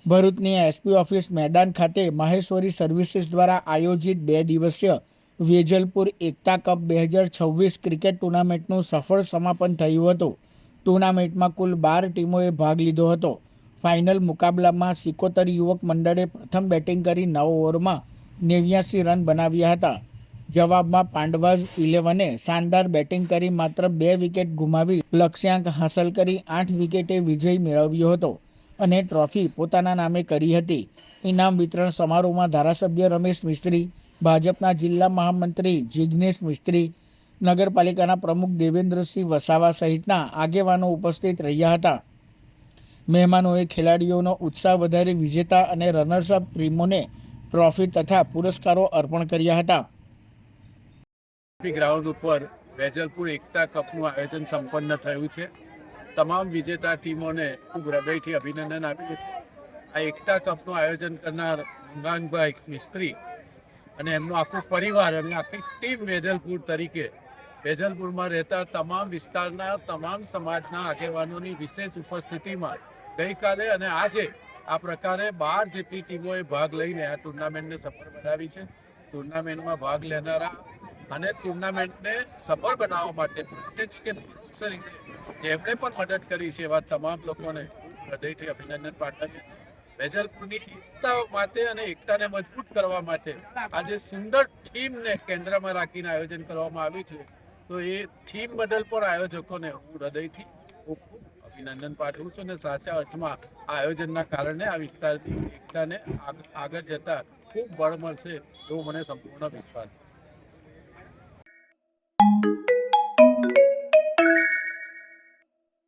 ભરૂચની SP office મેદાન ખાતે માહેશ્વરી સર્વિસીસ દ્વારા આયોજિત 2 દિવસીય વેજલપુર એકતા કપ 2026 ક્રિકેટ ટુર્નામેન્ટનું સફળ સમાપન થયું હતું। ટુર્નામેન્ટમાં કુલ 12 ટીમોએ ભાગ લીધો હતો। ફાઇનલ મુકાબલામાં સિકોતર યુવક મંડળે પ્રથમ બેટિંગ કરી 9 ઓવરમાં 89 રન બનાવ્યા હતા। જવાબમાં પાંડવાઝ 11એ શાનદાર બેટિંગ કરી માત્ર 2 વિકેટ ગુમાવી લક્ષ્યાંક હાંસલ કરી 8 વિકેટે વિજય મેળવ્યો હતો અને ટ્રોફી પોતાના નામે કરી હતી। ઇનામ વિતરણ સમારોહમાં ધારાસભ્ય રમેશ મિસ્ત્રી, ભાજપના જિલ્લા મહામંત્રી જિગ્નેશ મિસ્ત્રી, નગરપાલિકાના પ્રમુખ દેવેન્દ્રસિંહ વસાવા સહિતના આગેવાનો ઉપસ્થિત રહ્યા હતા। મહેમાનોએ ખેલાડીઓનો ઉત્સાહ વધારી વિજેતા અને રનર્સઅપ ટીમોને ટ્રોફી તથા પુરસ્કારો અર્પણ કર્યા હતા। ગ્રાઉન્ડ ઉપર વેજલપુર એકતા કપનું આયોજન સંપન્ન થયું છે। તમામ વિજેતા ટીમોને ખૂબ હૃદયથી અભિનંદન આપીએ છીએ। આ એકતા કપનું આયોજન કરનાર મંગાનભાઈ મિસ્ત્રી અને એમનો આખો પરિવાર અને આખી ટીમ વેજલપુર તરીકે વેજલપુરમાં રહેતા તમામ વિસ્તારના તમામ સમાજના આગેવાનોની વિશેષ ઉપસ્થિતિમાં ગઈકાલે અને આજે આ પ્રકારે 12 જેટલી ટીમોએ ભાગ લઈને આ ટુર્નામેન્ટને સફળ બનાવી છે। ટુર્નામેન્ટમાં ભાગ લેનારા અને ટુર્નામેન્ટને સફળ બનાવવા માટે પ્રત્યક્ષ કે પરોક્ષ રીતે જેમણે પણ મદદ કરી છે એવા તમામ લોકોને હૃદયથી અભિનંદન પાઠવીએ છીએ। વેજલપુરની એકતા માટે અને એકતાને મજબૂત કરવા માટે આજે સુંદર થીમને કેન્દ્રમાં રાખીને આયોજન કરવામાં આવ્યું છે। તો એ થીમ બદલ પણ આયોજકોને હું હૃદયથી ખૂબ અભિનંદન પાઠવું છું અને સાચા અર્થમાં આ આયોજનના કારણે આ વિસ્તારની એકતાને આગળ જતા ખૂબ બળ મળશે એવો મને સંપૂર્ણ વિશ્વાસ છે।